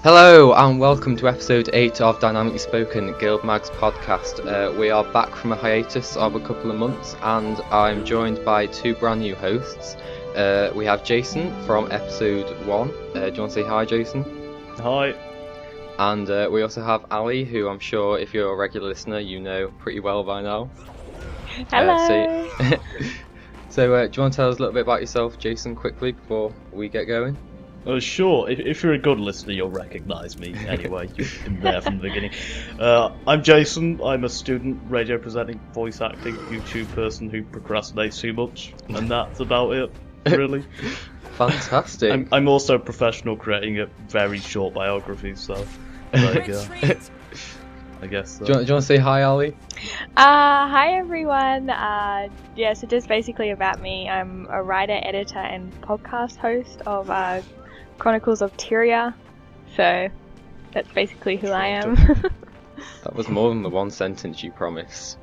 Hello and welcome to episode 8 of Dynamically Spoken, GuildMag's podcast. We are back from a hiatus of a couple of months and I'm joined by two brand new hosts. We have Jason from episode 1. Do you want to say hi, Jason? Hi. And we also have Ali, who I'm sure if you're a regular listener you know pretty well by now. Hello! So do you want to tell us a little bit about yourself, Jason, quickly before we get going? Sure, if you're a good listener, you'll recognise me anyway. You've been there from the beginning. I'm Jason. I'm a student, radio presenting, voice acting, YouTube person who procrastinates too much, and that's about it, really. Fantastic. I'm also a professional creating a very short biography, so there you go. I guess so. Do you want to say hi, Ali? Hi everyone. So just basically about me. I'm a writer, editor, and podcast host of Chronicles of Tyria. So that's basically who I am. That was more than the one sentence you promised.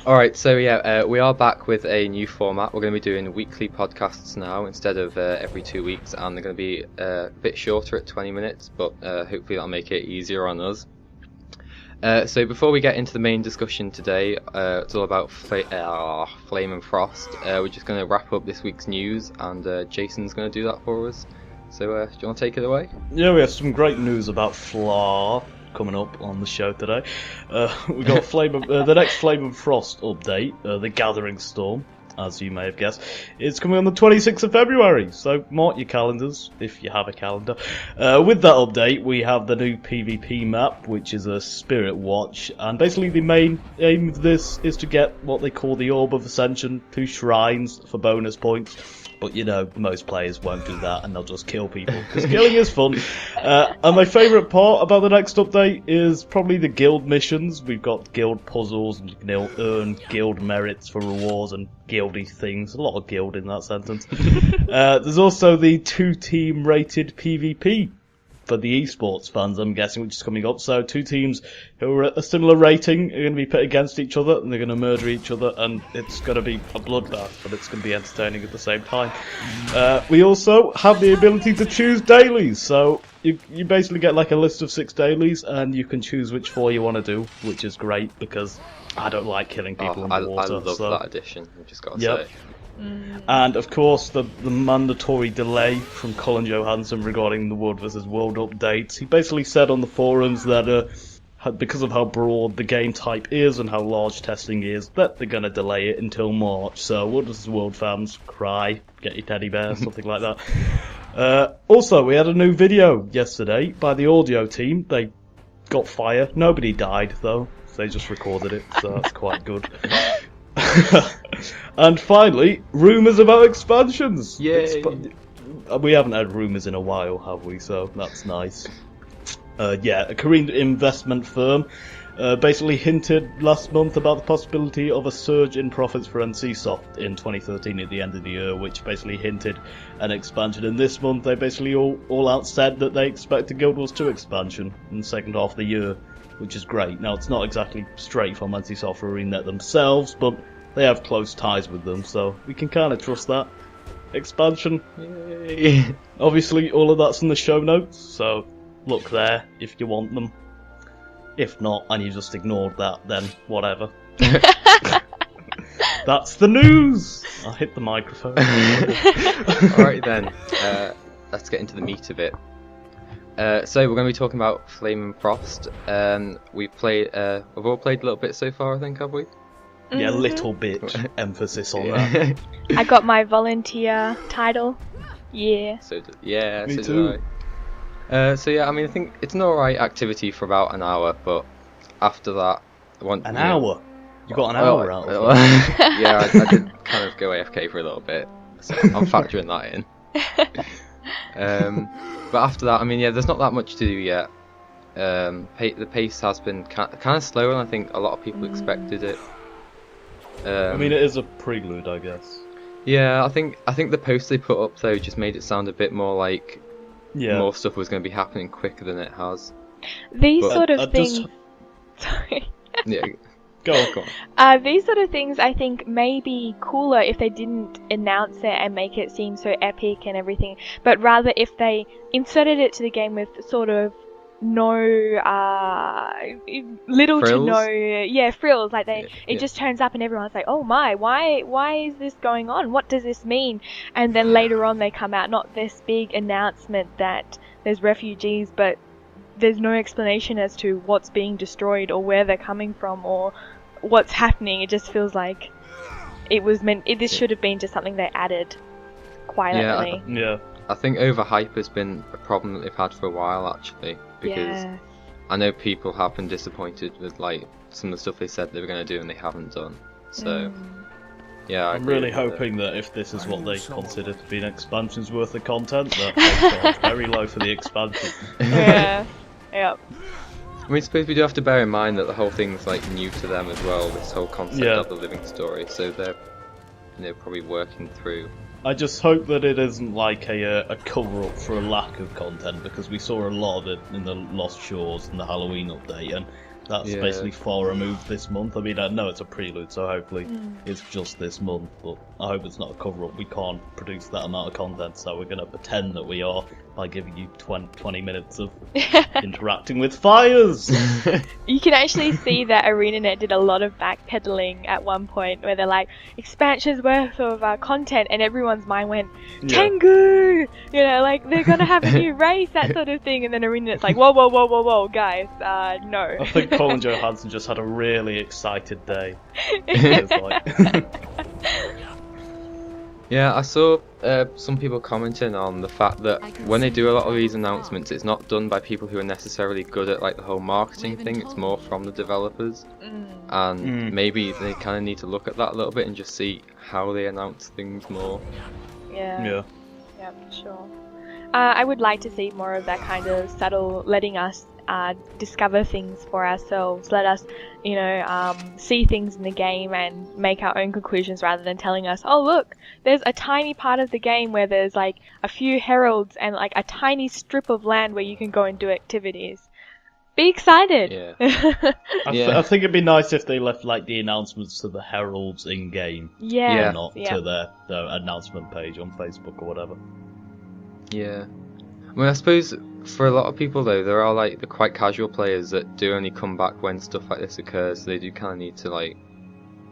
Alright, so we are back with a new format. We're going to be doing weekly podcasts now instead of every 2 weeks, and they're going to be a bit shorter at 20 minutes, but hopefully that'll make it easier on us. So before we get into the main discussion today, it's all about Flame and Frost. We're just going to wrap up this week's news, and Jason's going to do that for us. So do you want to take it away? Yeah, we have some great news about Flaw coming up on the show today. We got the next Flame and Frost update, the Gathering Storm, as you may have guessed. It's coming on the 26th of February, so mark your calendars if you have a calendar. With that update, we have the new PvP map, which is a Spirit Watch, and basically the main aim of this is to get what they call the Orb of Ascension, 2 shrines for bonus points. But you know, most players won't do that and they'll just kill people, because killing is fun. And my favourite part about the next update is probably the guild missions. We've got guild puzzles, and you can earn guild merits for rewards and guildy things. A lot of guild in that sentence. There's also the 2-team rated PvP for the esports fans, I'm guessing, which is coming up. So 2 teams who are at a similar rating are going to be put against each other, and they're going to murder each other, and it's going to be a bloodbath, but it's going to be entertaining at the same time. We also have the ability to choose dailies, so you basically get like a list of 6 dailies, and you can choose which 4 you want to do, which is great, because I don't like killing people underwater. I love that addition, I've just got to say. And of course the mandatory delay from Colin Johansson regarding the World vs World updates. He basically said on the forums that because of how broad the game type is and how large testing is, that they're going to delay it until March. So World vs World fans, cry, get your teddy bear, something like that. Also, we had a new video yesterday by the audio team. They got fire. Nobody died though. They just recorded it, so that's quite good. And finally, rumours about expansions. Yay! We haven't had rumours in a while, have we? So that's nice. A Korean investment firm basically hinted last month about the possibility of a surge in profits for NCSoft in 2013 at the end of the year, which basically hinted an expansion. And this month, they basically all out said that they expect a Guild Wars 2 expansion in the second half of the year, which is great. Now, it's not exactly straight from NCSoft or Arena themselves, but they have close ties with them, so we can kind of trust that. Expansion. Yay. Obviously, all of that's in the show notes, so look there if you want them. If not, and you just ignored that, then whatever. That's the news! I hit the microphone. Alright then, let's get into the meat of it. So we're going to be talking about Flame and Frost. We've all played a little bit so far, I think, have we? Yeah, a little bit. Emphasis on that. I got my volunteer title. Yeah. Me too. I think it's an alright activity for about an hour, but after that... An hour? You got an hour out of it? Yeah, I did kind of go AFK for a little bit, so I'm factoring that in. But after that, there's not that much to do yet. The pace has been kind of slower than I think a lot of people expected it. It is a prelude, I guess. Yeah, I think the post they put up though just made it sound a bit more like more stuff was going to be happening quicker than it has. These sort of things. Sorry. Yeah. Go on, go on. These sort of things I think may be cooler if they didn't announce it and make it seem so epic and everything, but rather if they inserted it to the game with sort of no little Frills? to no frills, like it Yeah. just turns up and everyone's like, oh my, why is this going on, what does this mean? And then later on they come out, not this big announcement that there's refugees, but there's no explanation as to what's being destroyed or where they're coming from or what's happening. It just feels like it was this should have been just something they added quietly. Yeah. I think overhype has been a problem that they've had for a while, actually, because I know people have been disappointed with like some of the stuff they said they were going to do and they haven't done. So, yeah, I'm really hoping that if this is what they consider to be an expansion's worth of content, that they start very low for the expansion. Yeah. Yep. I mean, I suppose we do have to bear in mind that the whole thing's like new to them as well. This whole concept of the living story, so they're probably working through. I just hope that it isn't like a cover-up for a lack of content, because we saw a lot of it in the Lost Shores and the Halloween update, and that's basically far removed this month. I mean, I know it's a prelude, so hopefully it's just this month, but I hope it's not a cover-up. We can't produce that amount of content, so we're going to pretend that we are by giving you 20 minutes of interacting with fires! You can actually see that ArenaNet did a lot of backpedaling at one point where they're like, expansion's worth of content, and everyone's mind went, Tengu! You know, like, they're gonna have a new race, that sort of thing, and then ArenaNet's like, whoa, guys, no. I think Colin Johansson just had a really excited day. It was like... Yeah, I saw some people commenting on the fact that when they do a lot of these announcements, it's not done by people who are necessarily good at like the whole marketing thing. It's more from the developers, and maybe they kind of need to look at that a little bit and just see how they announce things more. Yeah, sure. I would like to see more of that kind of subtle, letting us discover things for ourselves, let us, see things in the game and make our own conclusions rather than telling us, oh look, there's a tiny part of the game where there's like a few heralds and like a tiny strip of land where you can go and do activities. Be excited! Yeah. I think it'd be nice if they left like the announcements to the heralds in game, not to their announcement page on Facebook or whatever. Yeah. I mean, I suppose for a lot of people though, there are like the quite casual players that do only come back when stuff like this occurs, so they do kind of need to like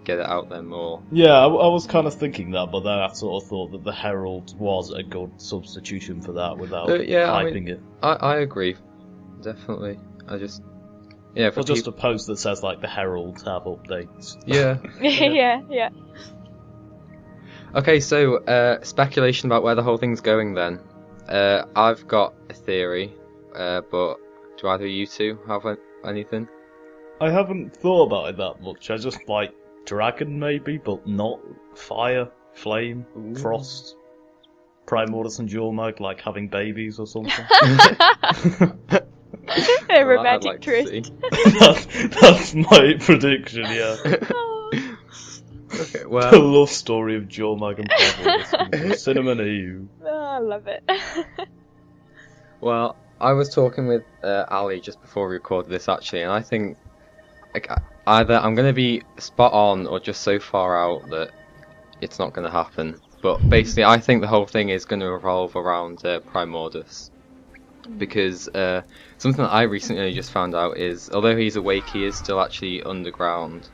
get it out there more. Yeah, I was kind of thinking that, but then I sort of thought that the Herald was a good substitution for that without hyping it. I agree, definitely. I just just a post that says like the Heralds have updates. Yeah. yeah. Okay, so speculation about where the whole thing's going then. I've got a theory, but do either of you two have anything? I haven't thought about it that much. I just like dragon maybe, but not fire, flame, frost, Primordus and GuildMag like having babies or something. A romantic tryst. That's my prediction, yeah. Okay, well, the love story of GuildMag and Primordus. Cinnamon Eve. Oh, I love it. Well, I was talking with Ali just before we recorded this actually, and I think either I'm going to be spot on or just so far out that it's not going to happen. But basically, I think the whole thing is going to revolve around Primordus. Because something that I recently just found out is, although he's awake, he is still actually underground.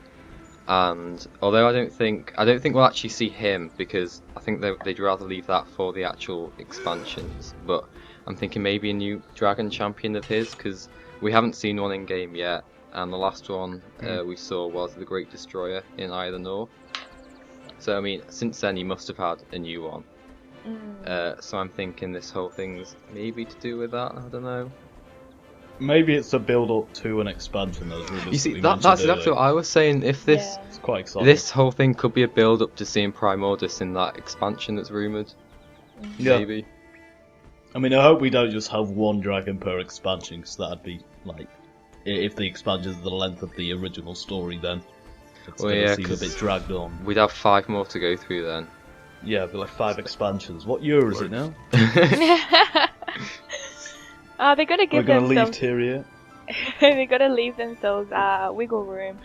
And although I don't think we'll actually see him, because I think they'd rather leave that for the actual expansions. But I'm thinking maybe a new dragon champion of his, because we haven't seen one in game yet, and the last one we saw was the Great Destroyer in Eye of the North. So I mean, since then he must have had a new one. So I'm thinking this whole thing's maybe to do with that. I don't know. Maybe it's a build-up to an expansion. You see, that's exactly what I was saying. If this, it's quite exciting. This whole thing could be a build-up to seeing Primordus in that expansion that's rumoured. Yeah. Maybe. I mean, I hope we don't just have one dragon per expansion, because that'd be like, if the expansion is the length of the original story, then it's going to seem a bit dragged on. We'd have 5 more to go through then. Yeah, it'd be like 5 expansions. What year is it now? They got to give We're going to themselves. leave Tyria. They got to leave themselves wiggle room.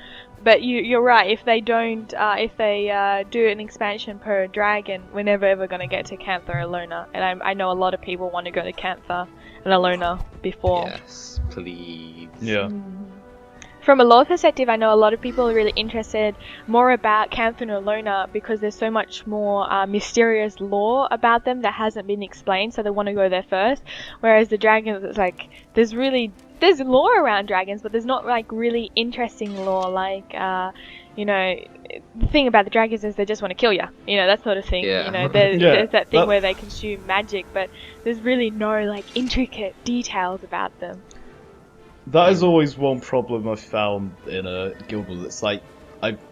But you're right. If they don't, if they do an expansion per dragon, we're never ever gonna get to Cantha or Alona. And I know a lot of people want to go to Cantha and Alona before. Yes, please. Yeah. From a lore perspective, I know a lot of people are really interested more about Cantha and Alona because there's so much more mysterious lore about them that hasn't been explained, so they want to go there first. Whereas the dragons, it's like there's lore around dragons, but there's not like really interesting lore. Like the thing about the dragons is they just want to kill you. That sort of thing. Yeah. There's that thing where they consume magic, but there's really no like intricate details about them. That is always one problem I've found in a Guild Wars. It's like,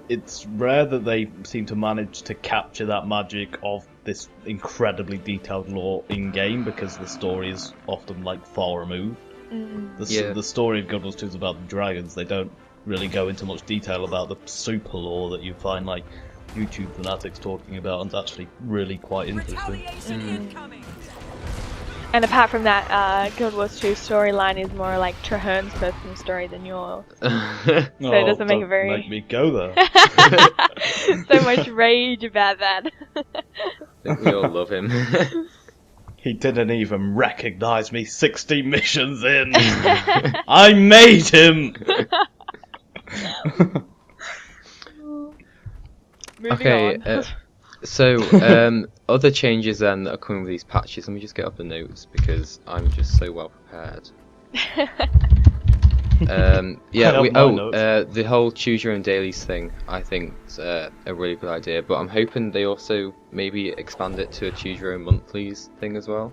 it's rare that they seem to manage to capture that magic of this incredibly detailed lore in game because the story is often like far removed. The story of Guild Wars 2 is about the dragons. They don't really go into much detail about the super lore that you find like YouTube fanatics talking about, and it's actually really quite interesting. And apart from that, Guild Wars 2 storyline is more like Traherne's personal story than yours. So it doesn't make it very... make me go there. So much rage about that. I think we all love him. He didn't even recognise me 60 missions in! I made him! Okay, so other changes then that are coming with these patches. Let me just get up the notes because I'm just so well prepared. The whole choose your own dailies thing I think is a really good idea, but I'm hoping they also maybe expand it to a choose your own monthlies thing as well.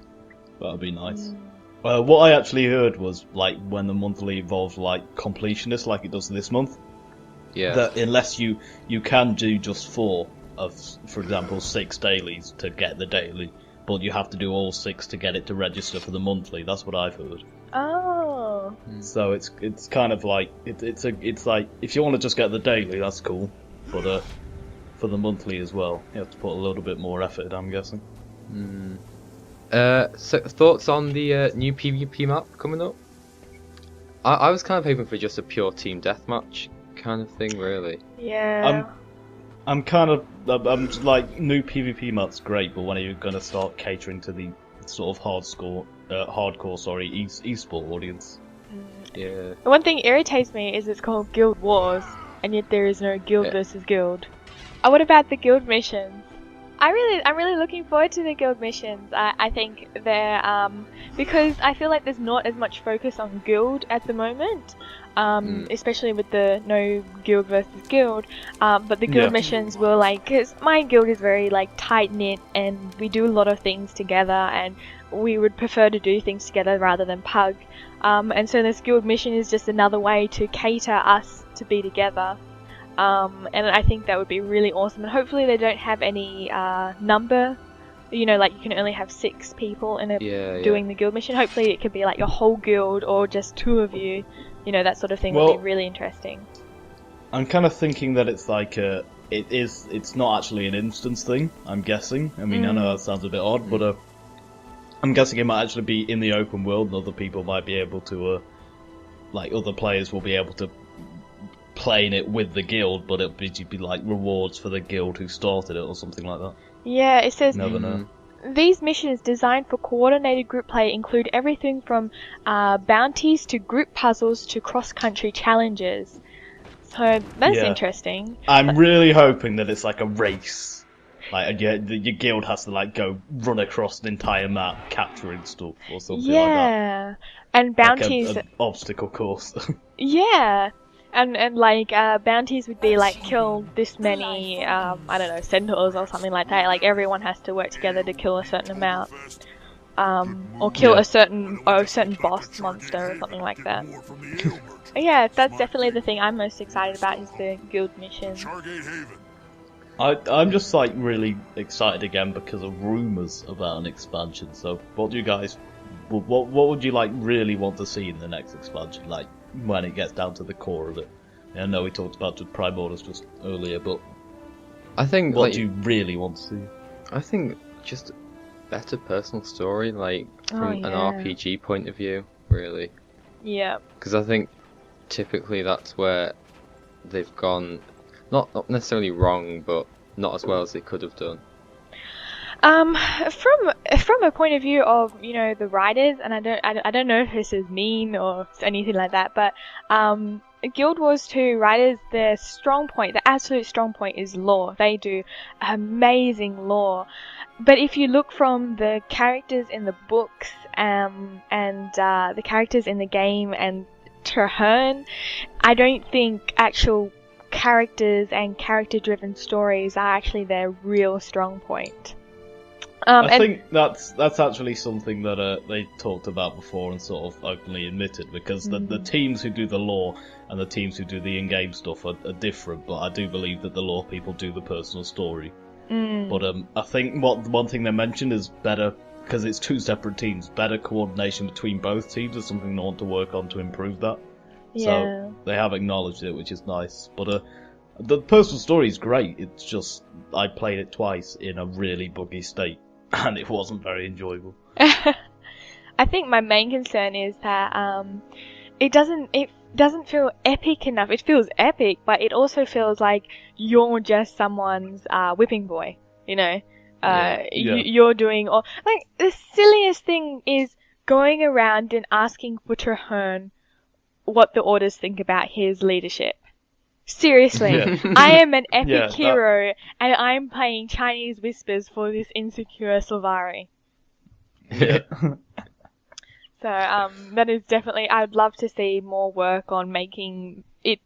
That'd be nice. What I actually heard was like when the monthly evolves like completionist like it does this month, that unless you can do just 4 of, for example, 6 dailies to get the daily, but you have to do all 6 to get it to register for the monthly. That's what I've heard. Oh. So it's kind of like it's like if you want to just get the daily, that's cool, but for the monthly as well, you have to put a little bit more effort, I'm guessing. So thoughts on the new PvP map coming up? I was kind of hoping for just a pure team deathmatch kind of thing, really. Yeah. I'm just like, new PvP map's great, but when are you going to start catering to the sort of hardcore esport audience? Yeah. One thing irritates me is it's called Guild Wars, and yet there is no guild versus guild. What about the guild missions? I'm really looking forward to the guild missions. I think they're because I feel like there's not as much focus on guild at the moment. Especially with the no guild versus guild, but the guild missions will like, cause my guild is very like tight knit and we do a lot of things together, and we would prefer to do things together rather than pug. And so this guild mission is just another way to cater us to be together. And I think that would be really awesome. And hopefully they don't have any number. Like you can only have 6 people in doing the guild mission. Hopefully it could be like your whole guild or just 2 of you. That sort of thing would be really interesting. I'm kind of thinking that it's like it's not actually an instance thing, I'm guessing. I mean, I know that sounds a bit odd, but I'm guessing it might actually be in the open world and other people might be able to, other players will be able to play in it with the guild, but it'll be like rewards for the guild who started it or something like that. Yeah, it says... Never know. These missions designed for coordinated group play include everything from bounties to group puzzles to cross-country challenges. So that's interesting. I'm really hoping that it's like a race. Like your guild has to like go run across an entire map capturing stuff or something like that. Yeah, and bounties... Like an obstacle course. Yeah. And bounties would be like kill this many, centaurs or something like that. Like everyone has to work together to kill a certain amount, or kill a certain boss monster or something like that. Yeah, that's definitely the thing I'm most excited about is the guild missions. I'm just like really excited again because of rumours about an expansion. So what do you guys, what would you like really want to see in the next expansion? Like, when it gets down to the core of it. I know we talked about Primordus just earlier, but I think what do you really want to see? I think just a better personal story, like from an RPG point of view, really. Yeah. Because I think typically that's where they've gone not necessarily wrong, but not as well as they could have done? From a point of view of the writers, and I don't know if this is mean or anything like that, but Guild Wars 2 writers, their strong point, the absolute strong point, is lore. They do amazing lore. But if you look from the characters in the books and the characters in the game and Traherne, I don't think actual characters and character-driven stories are actually their real strong point. I think that's actually something that they talked about before and sort of openly admitted, because the teams who do the lore and the teams who do the in-game stuff are different, but I do believe that the lore people do the personal story. But I think one thing they mentioned is better, because it's two separate teams, better coordination between both teams is something they want to work on to improve that. Yeah. So they have acknowledged it, which is nice. But the personal story is great, it's just I played it twice in a really buggy state, and it wasn't very enjoyable. I think my main concern is that it doesn't feel epic enough. It feels epic, but it also feels like you're just someone's whipping boy. You're doing all, like, the silliest thing is going around and asking for Traherne what the Orders think about his leadership. Seriously, I am an epic hero, and I'm playing Chinese whispers for this insecure Sylvari. Yeah. So, that is definitely, I'd love to see more work on making it,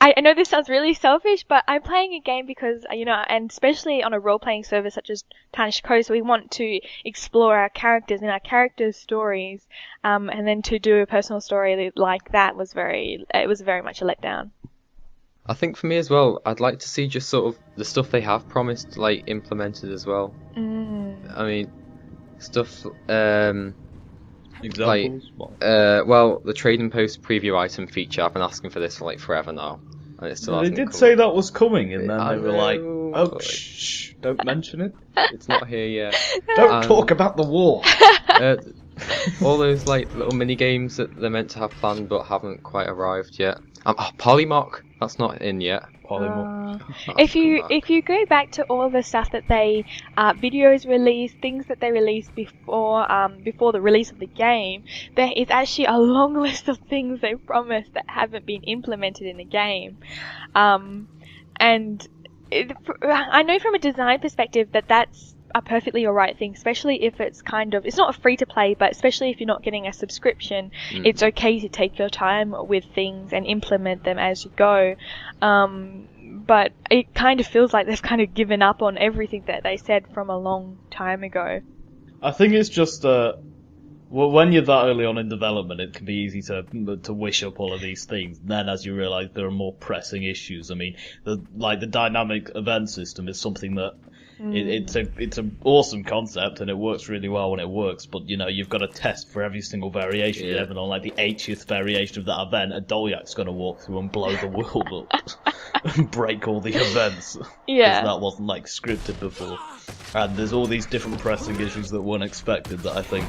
I know this sounds really selfish, but I'm playing a game because, and especially on a role-playing server such as Tarnished Coast, we want to explore our characters and our characters' stories, and then to do a personal story like that was very much a letdown. I think for me as well, I'd like to see just sort of the stuff they have promised, like, implemented as well. I mean, stuff, Examples? well, the trading post preview item feature, I've been asking for this for, like, forever now. And it still They hasn't did come. say that was coming, and then I they were like, know, oh, but shh, don't mention it. It's not here yet. Don't talk about the war. All those, like, little mini games that they're meant to have planned but haven't quite arrived yet. Polymock, that's not in yet. If you go back to all the stuff that they videos released, things that they released before the release of the game, there is actually a long list of things they promised that haven't been implemented in the game. And I know from a design perspective that that's a perfectly alright thing, especially if it's it's not a free to play, but especially if you're not getting a subscription, it's okay to take your time with things and implement them as you go. But it kind of feels like they've kind of given up on everything that they said from a long time ago. I think it's just when you're that early on in development, it can be easy to wish up all of these things. And then, as you realise, there are more pressing issues. I mean, the dynamic event system is something that it's an awesome concept, and it works really well when it works. But you've got to test for every single variation. Yeah. Even on like the 80th variation of that event, a Dolyak's going to walk through and blow the world up, and break all the events. Yeah, because that wasn't like scripted before. And there's all these different pressing issues that weren't expected that I think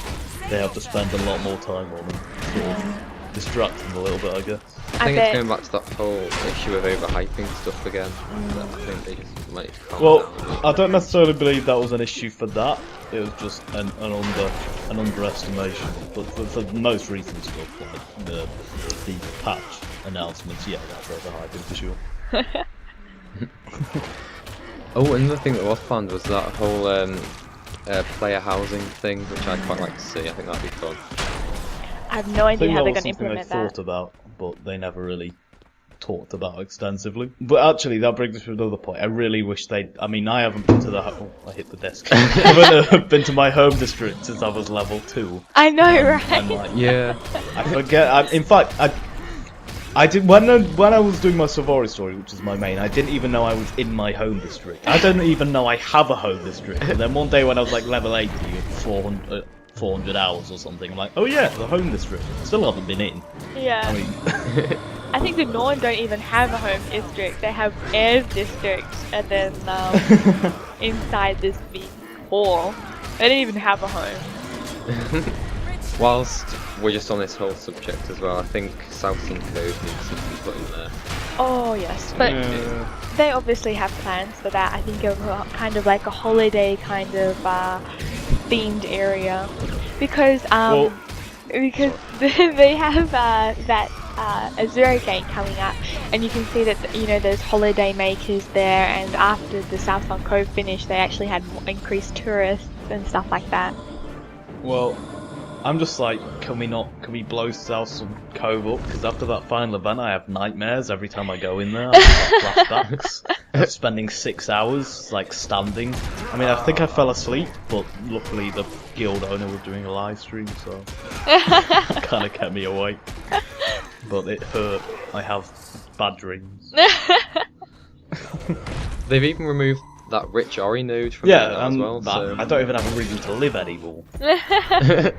they have to spend a lot more time on and sort of distract them a little bit, I guess. I think it's going back to that whole issue of overhyping stuff again. That I think they just might need to calm down. I don't necessarily believe that was an issue for that. It was just an underestimation. But for the most recent stuff, like the patch announcements, yeah, that's overhyping for sure. Oh, another thing that was planned was that whole player housing thing, which I'd quite like to see. I think that'd be fun. I have no idea how they're going to implement that. I thought about, but they never really talked about extensively. But actually, that brings us to another point. I really wish they'd... I mean, I haven't been to I hit the desk. I haven't been to my home district since I was level 2. I know, right? And like, Yeah. I forget... in fact, I did when I was doing my Sylvari story, which is my main, I didn't even know I was in my home district. I don't even know I have a home district. And then one day when I was like level 80 at 400 hours or something, I'm like, oh yeah, the home district. Still haven't been in. Yeah. I mean... I think the Norn don't even have a home district. They have Heirs district, and then inside this big hall, they don't even have a home. Whilst we're just on this whole subject as well, I think Southern Code needs something put in there. Oh yes, but they obviously have plans for that. I think of kind of like a holiday kind of themed area, because they have that Azure Gate coming up, and you can see that there's holiday makers there. And after the Southbound Cove finished, they actually had increased tourists and stuff like that. Well, I'm just like, can we blow Southbound Cove up? Because after that final event, I have nightmares every time I go in there. I have flashbacks of spending 6 hours like standing. I mean, I think I fell asleep, but luckily the guild owner was doing a live stream, so it kind of kept me awake. But it hurt. I have bad dreams. They've even removed that rich Ori node from there as well. So I don't even have a reason to live anymore. that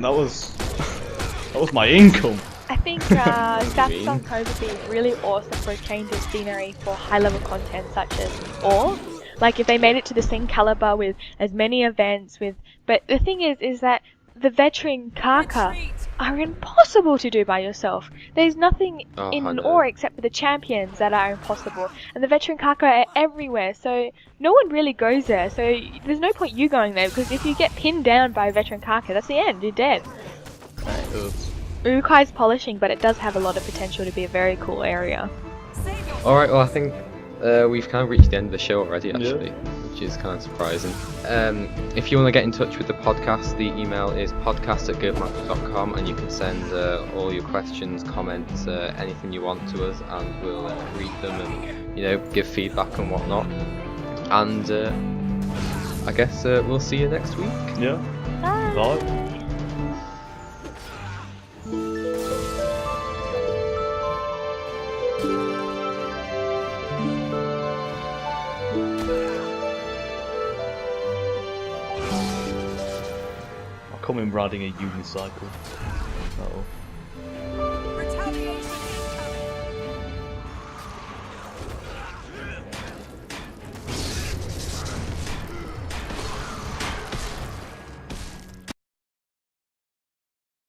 was my income. I think Southbound Cove would be really awesome for a change of scenery for high-level content such as ore. Like if they made it to the same caliber with as many events but the thing is that the veteran Kaka are impossible to do by yourself. There's nothing in ore except for the champions that are impossible, and the veteran Kaka are everywhere, so no one really goes there. So there's no point you going there, because if you get pinned down by a veteran Kaka, that's the end. You're dead. It requires polishing, but it does have a lot of potential to be a very cool area. Alright, well I think we've kind of reached the end of the show already, actually, which is kind of surprising. If you want to get in touch with the podcast, the email is podcast@guildmag.com, and you can send all your questions, comments, anything you want to us, and we'll read them and give feedback and whatnot. And I guess we'll see you next week. Yeah. Bye. Come in riding a unicycle. Uh-oh.